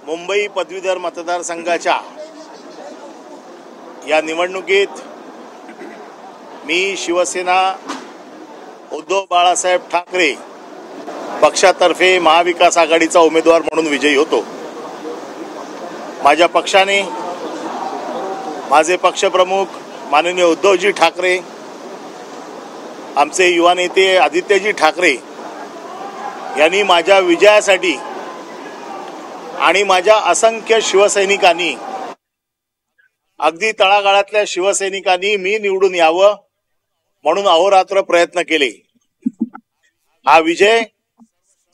मुंबई पदवीधर मतदारसंघाच्या या निवडणुकीत मी शिवसेना उद्धव बाळासाहेब ठाकरे पक्षातर्फे महाविकास आघाडीचा उमेदवार म्हणून विजयी होतो। माझ्या पक्षाने माझे पक्षप्रमुख माननीय उद्धवजी ठाकरे, आमचे युवा नेते आदित्यजी ठाकरे यांनी माझ्या विजयासाठी आणि माझ्या असंख्य शिवसैनिकांनी, अगदी तळागाळातल्या शिवसैनिकांनी मी निवडून यावं म्हणून अहोरात्र प्रयत्न केले। हा विजय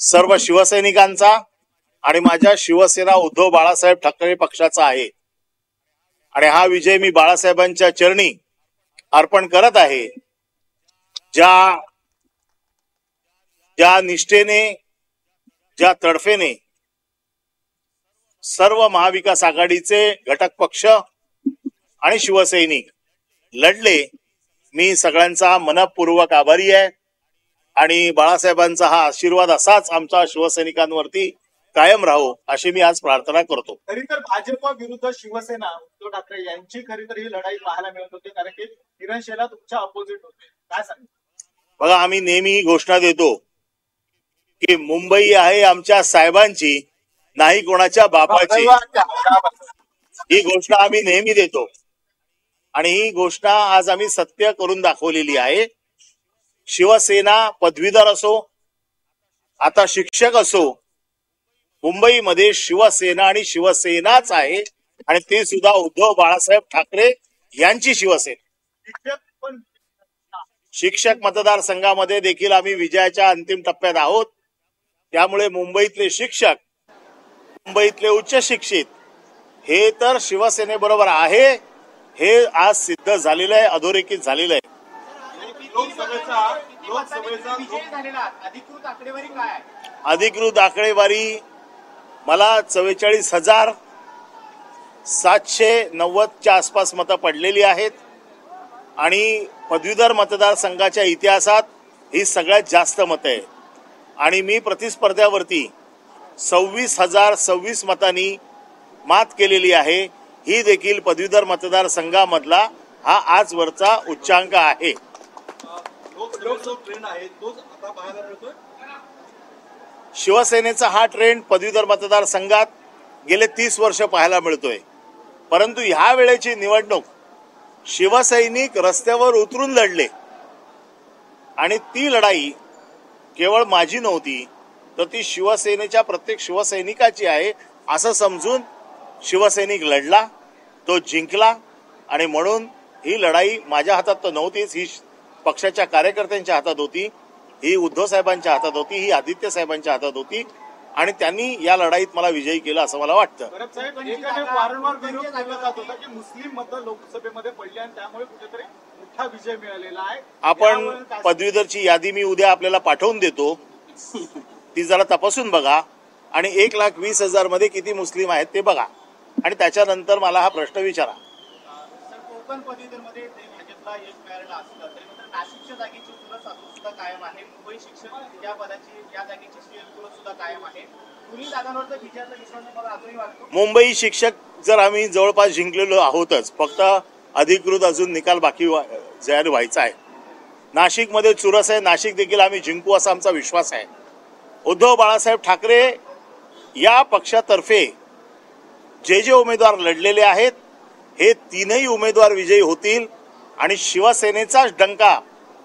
सर्व शिवसैनिकांचा आणि माझ्या शिवसेना उद्धव बाळासाहेब ठाकरे पक्षाचा आहे आणि हा विजय मी बाळासाहेबांच्या चरणी अर्पण करत आहे। ज्या निष्ठेने, ज्या तडफेने सर्व महाविकास आघाडीचे घटक पक्ष आणि शिवसैनिक लढले, मी सगळ्यांचा मनपूर्वक आभारी आहे आणि बाळासाहेबांचा हा आशीर्वाद असाच आमच्या शिवसैनिकांवरती कायम राहो अशी मी आज प्रार्थना करतो। खरी तर भाजप विरुद्ध शिवसेना उद्धव ठाकरे यांची खरी तर ही लढाई पाहायला मिळत होती, कारण की किरण शेला तुमच्या अपोजिट होते। काय सांग? बघा, आम्ही नेहमी घोषणा देतो की मुंबई आहे आमच्या साहेबांची, नाही कोणाच्या बापाची। ही घोषणा आम्ही नेहमी देतो आणि ही घोषणा आज आम्ही सत्य करून दाखवलेली आहे। शिवसेना पदवीधर असो, आता शिक्षक असो, मुंबईमध्ये शिवसेना आणि शिवसेनाच आहे आणि ते सुद्धा उद्धव बाळासाहेब ठाकरे यांची शिवसेना। शिक्षक मतदारसंघामध्ये देखील आम्ही विजयाच्या अंतिम टप्प्यात आहोत। त्यामुळे मुंबईतले शिक्षक, मुंबईतले उच्च शिक्षित हे तर शिवसेनेबरोबर आहे, हे आज सिद्ध झालेलं आहे, अधोरेखित झालेलं आहे। अधिकृत आकडेवारी मला 44,790च्या आसपास मतं पडलेली आहेत आणि पदवीधर मतदारसंघाच्या इतिहासात ही सगळ्यात जास्त मतं आहेत आणि मी प्रतिस्पर्ध्यावरती 26,026 मतांनी मात केलेली आहे। ही देखील पदवीधर मतदारसंघामधला हा आजवरचा उच्चांक आहे। शिवसेनेचा हा ट्रेंड पदवीधर मतदारसंघात गेले 30 वर्ष पाहायला मिळतोय, परंतु ह्या वेळेची निवडणूक शिवसैनिक रस्त्यावर उतरून लढले आणि ती लढाई केवळ माझी नव्हती, तर ती शिवसेनेच्या प्रत्येक शिवसैनिकाची आहे असं समजून शिवसैनिक लढला, तो जिंकला आणि म्हणून ही लढाई माझ्या हातात तर नव्हतीच, ही पक्षाच्या कार्यकर्त्यांच्या हातात होती, ही उद्धव साहेबांच्या हातात होती, ही आदित्य साहेबांच्या हातात होती आणि त्यांनी या लढाईत मला विजयी केलं असं मला वाटतं। वारंवार विरोध केला जात होता की मुस्लिम मतं लोकसभेमध्ये पडली आणि त्यामुळे कुठेतरी मोठा विजय मिळालेला आहे। आपण पदवीधरची यादी मी उद्या आपल्याला पाठवून देतो, ती जरा तपासून बघा आणि 1,20,000 मध्ये किती मुस्लिम आहेत ते बघा आणि त्याच्यानंतर मला हा प्रश्न विचारा। कोकण पदवीधरमध्ये भाजपला यश मिळालेलं असलं तरी नाशिकच्या जागेची चुरस सुद्धा कायम आहे, मुंबई शिक्षक या पदाची या जागेची चुरस सुद्धा कायम आहे। दोन्ही जागांवर विजयाचा विश्वास मला अजूनही वाटतो। मुंबई शिक्षक जर आम्ही जवळपास जिंकलेलो आहोतच, फक्त अधिकृत अजून निकाल बाकी जाहीर व्हायचा आहे। नाशिकमध्ये चुरस आहे, नाशिक देखील आम्ही जिंकू असा आमचा विश्वास आहे। उद्धव बाळासाहेब ठाकरे या पक्षातर्फे जे उमेदवार लढलेले आहेत हे तीनही उमेदवार विजयी होतील आणि शिवसेनेचाच डंका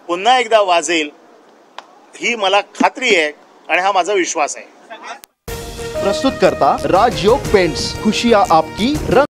पुन्हा एकदा वाजेल ही मला खात्री आहे आणि हा माझा विश्वास आहे। प्रस्तुत करता राजयोग पेंट्स, खुशियां आपकी रंग